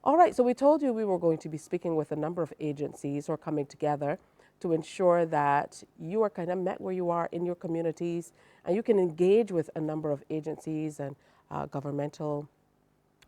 All right, so we told you we were going to be speaking with a number of agencies who are coming together to ensure that you are kind of met where you are in your communities and you can engage with a number of agencies and governmental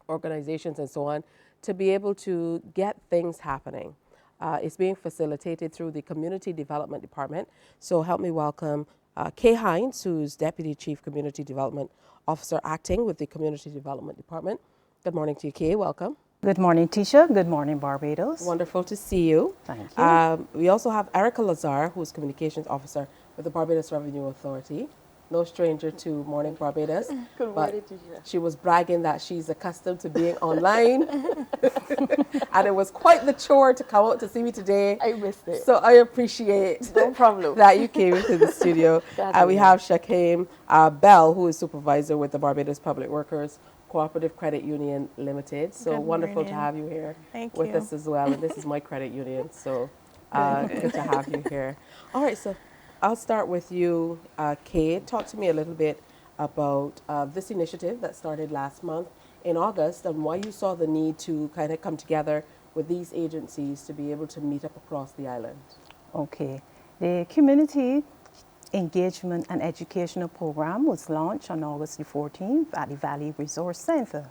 organizations and so on to be able to get things happening. It's being facilitated through the Community Development Department. So help me welcome Kay Hines, who's Deputy Chief Community Development Officer acting with the Community Development Department. Good morning to you, Kay. Welcome. Good morning, Tisha. Good morning, Barbados. Wonderful to see you. Thank you. We also have Erica Lazar, who's Communications Officer with the Barbados Revenue Authority. No stranger to Morning Barbados. Good morning, Tisha. She was bragging that she's accustomed to being online. And it was quite the chore to come out to see me today. I missed it. So I appreciate No problem. that you came into the studio. We have Shakim Bell, who is supervisor with the Barbados Public Workers Cooperative Credit Union Limited. So Good wonderful to morning. have you here Thank with you. us as well. And this is my credit union, so good to have you here. All right, so I'll start with you, Kate. Talk to me a little bit about this initiative that started last month in August and why you saw the need to kind of come together with these agencies to be able to meet up across the island. Okay. The Community Engagement and Educational Program was launched on August the 14th at the Valley Resource Center.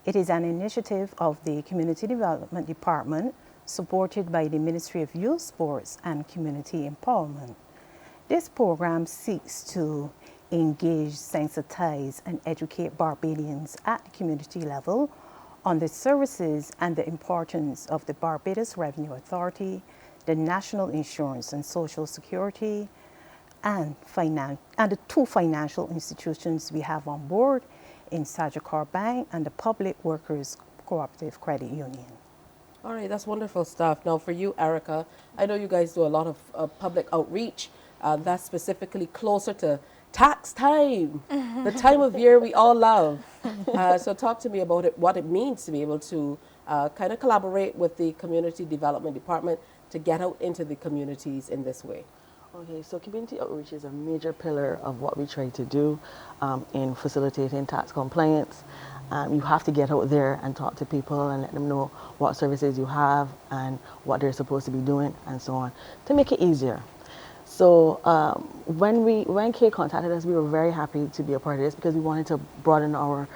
It is an initiative of the Community Development Department supported by the Ministry of Youth, Sports and Community Empowerment. This program seeks to engage, sensitize, and educate Barbadians at the community level on the services and the importance of the Barbados Revenue Authority, the National Insurance and Social Security, and the two financial institutions we have on board in Sagicor Bank and the Public Workers Cooperative Credit Union. All right, that's wonderful stuff. Now for you, Erica, I know you guys do a lot of public outreach. That's specifically closer to tax time, the time of year we all love. So talk to me about it, what it means to be able to kind of collaborate with the Community Development Department to get out into the communities in this way. Okay, so community outreach is a major pillar of what we try to do in facilitating tax compliance. You have to get out there and talk to people and let them know what services you have and what they're supposed to be doing and so on to make it easier. So when Kay contacted us, we were very happy to be a part of this because we wanted to broaden our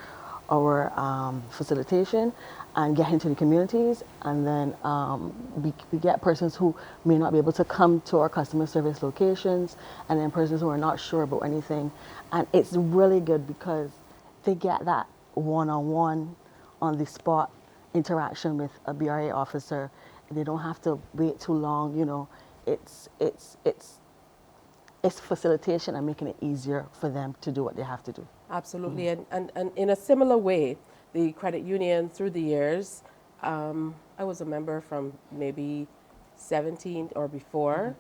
facilitation and get into the communities, and then we get persons who may not be able to come to our customer service locations, and then persons who are not sure about anything. And it's really good because they get that one-on-one, on the spot interaction with a BRA officer. They don't have to wait too long. You know, it's facilitation and making it easier for them to do what they have to do. Absolutely, and in a similar way, the credit union through the years, I was a member from maybe 17 or before,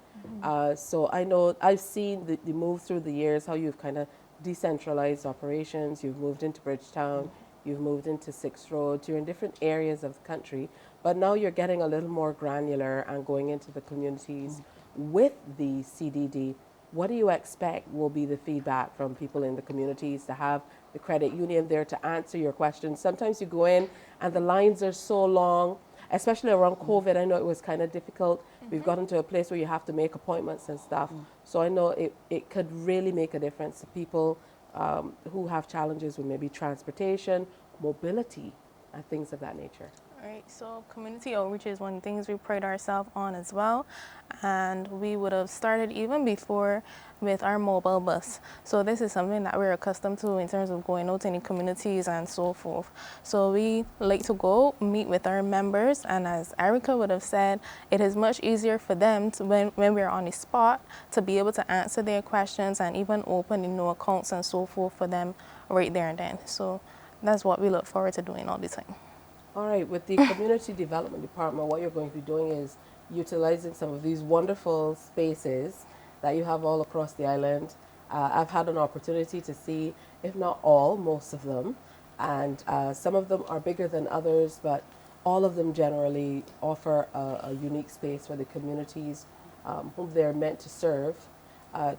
so I know I've seen the move through the years, how you've kind of decentralized operations, you've moved into Bridgetown, you've moved into 6th Road, you're in different areas of the country, but now you're getting a little more granular and going into the communities with the CDD. What do you expect will be the feedback from people in the communities to have the credit union there to answer your questions? Sometimes you go in and the lines are so long, especially around COVID. I know it was kind of difficult. We've gotten to a place where you have to make appointments and stuff. So I know it could really make a difference to people who have challenges with maybe transportation, mobility, and things of that nature. Right, so community outreach is one of the things we pride ourselves on as well, and we would have started even before with our mobile bus. So this is something that we're accustomed to in terms of going out in the communities and so forth. So we like to go meet with our members, and as Erica would have said, it is much easier for them to, when we're on the spot, to be able to answer their questions and even open accounts and so forth for them right there and then. So that's what we look forward to doing all the time. All right, with the Community Development Department, what you're going to be doing is utilizing some of these wonderful spaces that you have all across the island. I've had an opportunity to see, if not all, most of them. And some of them are bigger than others, but all of them generally offer a unique space for the communities whom they're meant to serve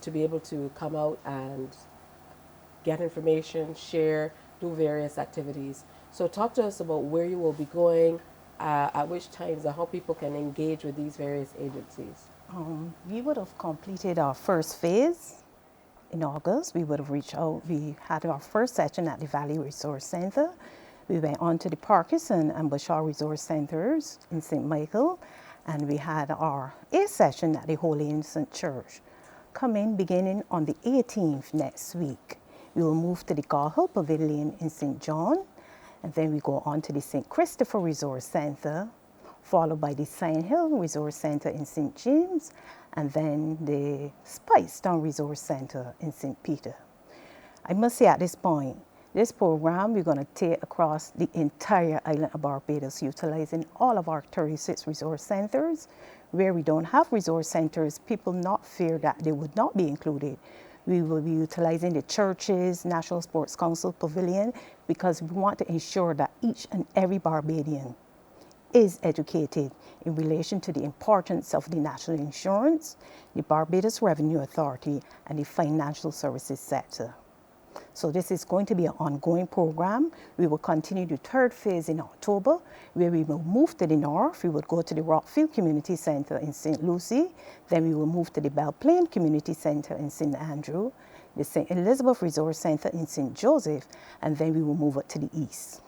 to be able to come out and get information, share, do various activities. So talk to us about where you will be going, at which times, and how people can engage with these various agencies? We would have completed our first phase in August. We would have reached out. We had our first session at the Valley Resource Center. We went on to the Parkinson and Bashar Resource Centers in St. Michael, and we had our 8th session at the Holy Innocent Church. Coming beginning on the 18th next week, we will move to the Garhill Pavilion in St. John, and then we go on to the St. Christopher Resource Center, followed by the Sign Hill Resource Center in St. James, and then the Spicetown Resource Center in St. Peter. I must say at this point, this program we're going to take across the entire island of Barbados, utilizing all of our 36 resource centers. Where we don't have resource centers, people not fear that they would not be included. We will be utilizing the churches, National Sports Council Pavilion, because we want to ensure that each and every Barbadian is educated in relation to the importance of the national insurance, the Barbados Revenue Authority, and the financial services sector. So this is going to be an ongoing program. We will continue the 3rd phase in October, where we will move to the north. We will go to the Rockfield Community Center in St. Lucie. Then we will move to the Belle Plaine Community Center in St. Andrew, the St. Elizabeth Resource Center in St. Joseph, and then we will move up to the east.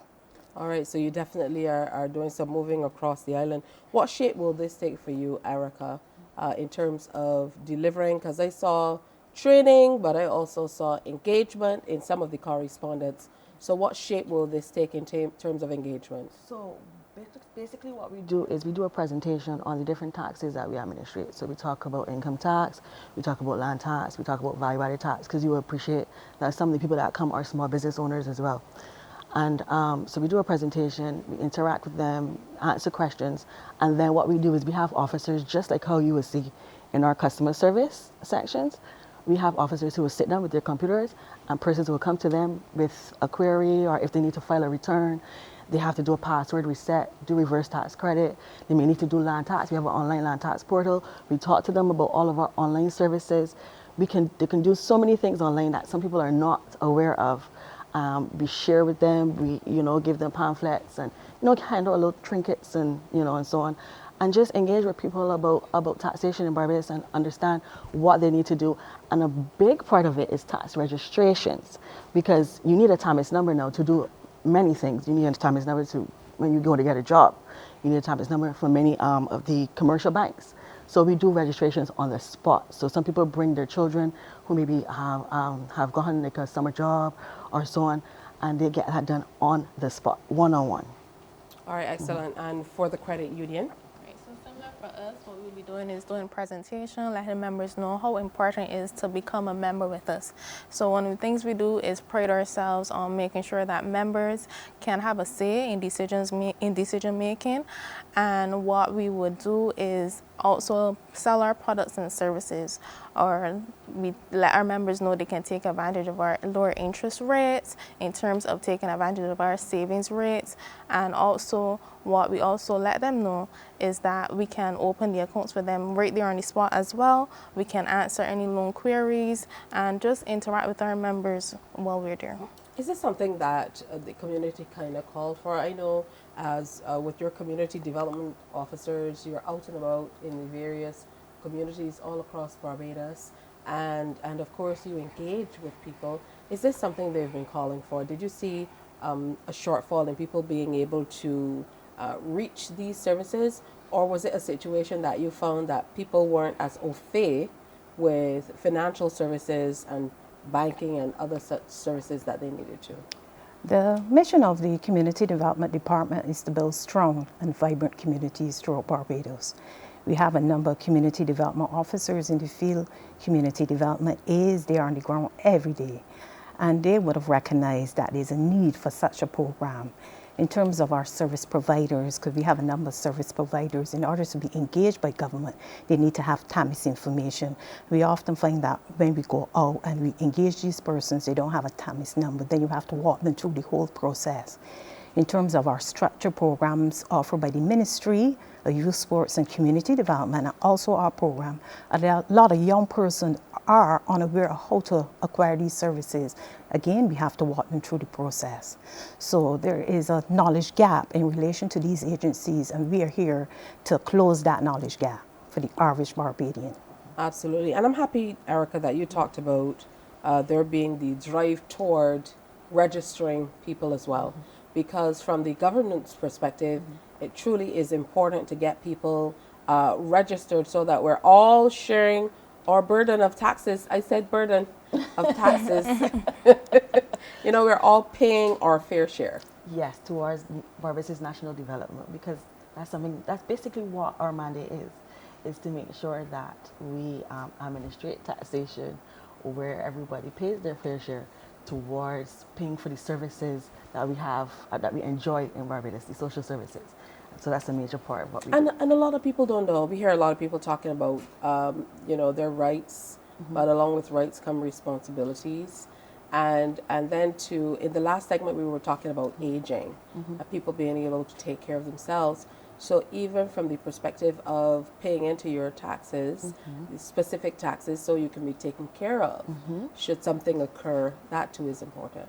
All right, so you definitely are doing some moving across the island. What shape will this take for you, Erica, in terms of delivering? Because I saw training, but I also saw engagement in some of the correspondence. So what shape will this take in terms of engagement? So basically what we do is we do a presentation on the different taxes that we administrate. So we talk about income tax, we talk about land tax, we talk about value-added tax, because you will appreciate that some of the people that come are small business owners as well. And so we do a presentation, we interact with them, answer questions, and then what we do is we have officers, just like how you would see in our customer service sections. We have officers who will sit down with their computers, and persons will come to them with a query, or if they need to file a return, they have to do a password reset, do reverse tax credit. They may need to do land tax. We have an online land tax portal. We talk to them about all of our online services. They can do so many things online that some people are not aware of. We share with them, we give them pamphlets and handle little trinkets and and so on, and just engage with people about taxation in Barbados and understand what they need to do. And a big part of it is tax registrations, because you need a TAMIS number now to do many things. You need a TAMIS number when you go to get a job. You need a TAMIS number for many of the commercial banks. So we do registrations on the spot. So some people bring their children who maybe have gotten like a summer job or so on, and they get that done on the spot, one-on-one. All right, excellent. And for the credit union? Right, so similar for us, what we'll be doing is doing presentation, letting members know how important it is to become a member with us. So one of the things we do is pride ourselves on making sure that members can have a say in decision making. And what we would do is also sell our products and services, or we let our members know they can take advantage of our lower interest rates in terms of taking advantage of our savings rates. And also what we also let them know is that we can open the accounts for them right there on the spot as well. We can answer any loan queries and just interact with our members while we're there. Is this something that the community kind of called for? I know as with your community development officers, you're out and about in the various communities all across Barbados, and of course you engage with people. Is this something they've been calling for? Did you see a shortfall in people being able to reach these services, or was it a situation that you found that people weren't as au fait with financial services and banking and other such services that they needed to? The mission of the Community Development Department is to build strong and vibrant communities throughout Barbados. We have a number of community development officers in the field. Community development is there on the ground every day, and they would have recognized that there's a need for such a program. In terms of our service providers, because we have a number of service providers, in order to be engaged by government, they need to have TAMIS information. We often find that when we go out and we engage these persons, they don't have a TAMIS number, then you have to walk them through the whole process. in terms of our structure programs offered by the Ministry of Youth, Sports and Community Development, and also our program, a lot of young persons are unaware of how to acquire these services. Again, we have to walk them through the process. So there is a knowledge gap in relation to these agencies, and we are here to close that knowledge gap for the average Barbadian. Absolutely. And I'm happy, Erica, that you talked about there being the drive toward registering people as well. Because from the government's perspective, it truly is important to get people registered so that we're all sharing our burden of taxes. I said burden of taxes. You know, we're all paying our fair share. Yes, towards Barbados' national development, because that's basically what our mandate is to make sure that we administrate taxation where everybody pays their fair share towards paying for the services that we have, that we enjoy in Barbados, the social services. So that's a major part of what we do. And a lot of people don't know. We hear a lot of people talking about, you know, their rights, but along with rights come responsibilities. And then in the last segment, we were talking about aging, people being able to take care of themselves. So even from the perspective of paying into your taxes, the specific taxes, so you can be taken care of, should something occur, that too is important.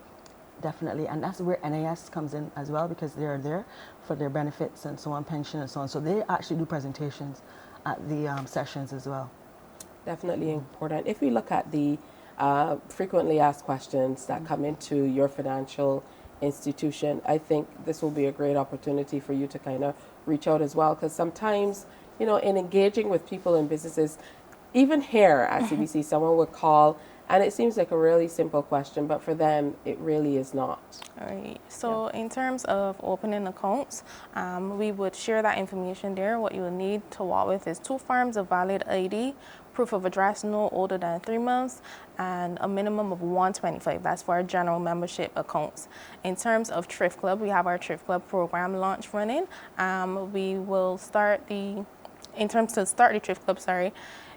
Definitely, and that's where NAS comes in as well, because they are there for their benefits and so on, pension and so on. So they actually do presentations at the sessions as well. Definitely important. If we look at the frequently asked questions that come into your financial institution, I think this will be a great opportunity for you to kind of reach out as well, because sometimes, you know, in engaging with people in businesses, even here at CBC, someone would call and it seems like a really simple question, but for them, it really is not. All right. So in terms of opening accounts, we would share that information there. What you will need to walk with is 2 forms of valid ID, proof of address no older than 3 months, and a minimum of $125. That's for our general membership accounts. In terms of Thrift Club, we have our Thrift Club program launch running. We will start in terms to start the Thrift Club,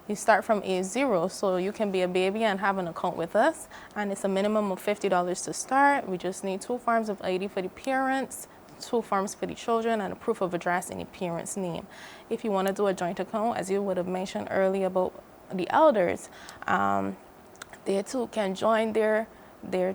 you start from age 0, so you can be a baby and have an account with us, and it's a minimum of $50 to start. We just need 2 forms of ID for the parents, 2 forms for the children, and a proof of address in the parent's name. If you want to do a joint account, as you would have mentioned earlier about the elders, they too can join their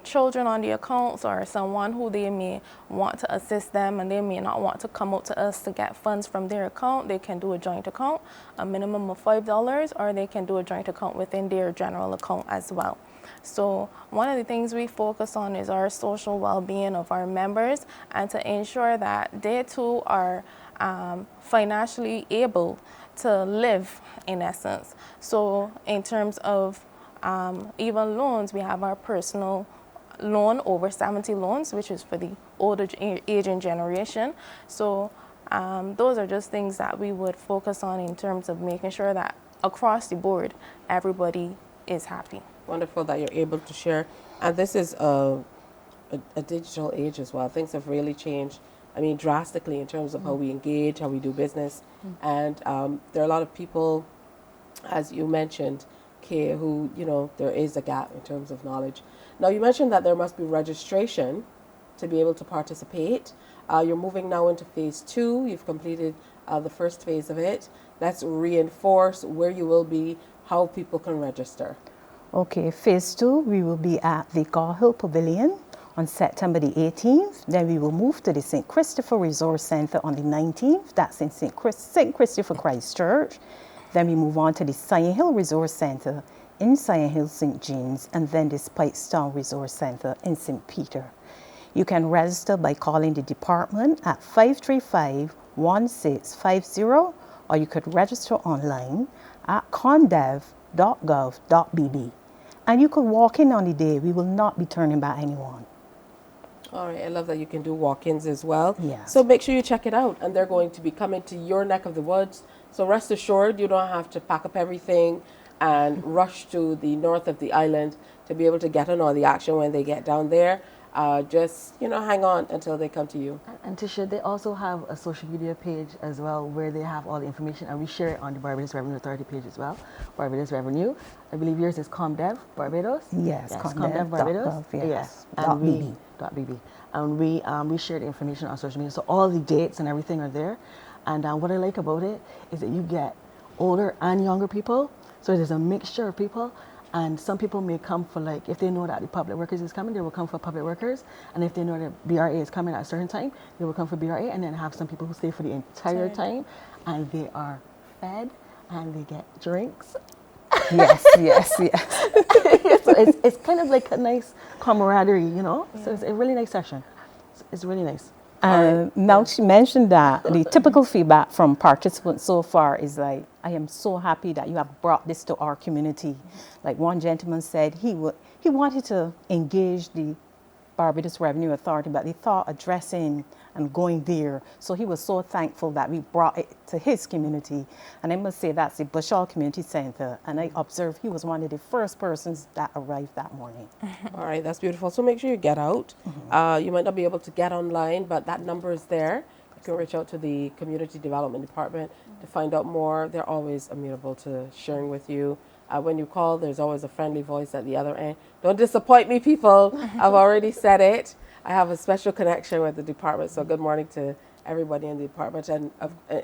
children on the accounts, or someone who they may want to assist them and they may not want to come out to us to get funds from their account. They can do a joint account, a minimum of $5, or they can do a joint account within their general account as well. So one of the things we focus on is our social well-being of our members, and to ensure that they too are financially able to live, in essence. So in terms of even loans, we have our personal loan over 70 loans, which is for the older aging generation. So those are just things that we would focus on in terms of making sure that across the board, everybody is happy. Wonderful that you're able to share. And this is a digital age as well. Things have really changed, I mean, drastically in terms of how we engage, how we do business. And there are a lot of people, as you mentioned, who, you know, there is a gap in terms of knowledge. Now, you mentioned that there must be registration to be able to participate. You're moving now into phase 2. You've completed the first phase of it. Let's reinforce where you will be, how people can register. Okay, phase 2, we will be at the Gar Hill Pavilion on September the 18th. Then we will move to the St. Christopher Resource Center on the 19th. That's in St. Christopher Christ Church. Then we move on to the Sion Hill Resource Center in Sion Hill, St. James, and then the Speightstown Resource Center in St. Peter. You can register by calling the department at 535-1650, or you could register online at condev.gov.bb. And you could walk in on the day. We will not be turning back anyone. All right, I love that you can do walk-ins as well. Yes. So make sure you check it out, and they're going to be coming to your neck of the woods. So rest assured, you don't have to pack up everything and rush to the north of the island to be able to get in on the action when they get down there. Just, you know, hang on until they come to you. And Tisha, they also have a social media page as well where they have all the information, and we share it on the Barbados Revenue Authority page as well. Barbados Revenue. I believe yours is ComDev Barbados. Yes, ComDev Barbados. Yes. And bb, and we share the information on social media. So all the dates and everything are there. And what I like about it is that you get older and younger people. So there's a mixture of people. And some people may come for, like, if they know that the public workers is coming, they will come for public workers. And if they know that BRA is coming at a certain time, they will come for BRA. And then have some people who stay for the entire time, and they are fed and they get drinks. Yes, yes, yes. So it's kind of like a nice camaraderie, you know. So it's a really nice session. It's really nice. Now she mentioned that the typical feedback from participants so far is like, I am so happy that you have brought this to our community. Like one gentleman said he wanted to engage the Barbados Revenue Authority, but he thought addressing and going there. So he was so thankful that we brought it to his community. And I must say that's the Bushall Community Center. And I observed he was one of the first persons that arrived that morning. All right, that's beautiful. So make sure you get out. You might not be able to get online, but that number is there. You can reach out to the Community Development Department to find out more. They're always amenable to sharing with you. When you call, there's always a friendly voice at the other end. Don't disappoint me, people. I've already said it. I have a special connection with the department, so good morning to everybody in the department. And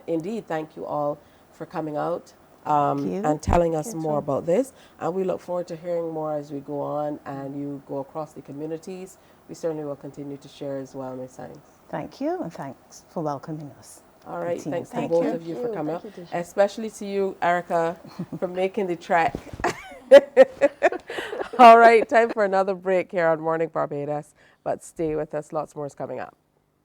indeed, thank you all for coming out and telling us more about this. And we look forward to hearing more as we go on and you go across the communities. We certainly will continue to share as well, Ms. Sainz. Thank you, and thanks for welcoming us. All right, thanks to Thank both you. of you for coming out, Thank you, Tisha. especially to you, Erica, for making the trek. All right, time for another break here on Morning Barbados, but stay with us. Lots more is coming up.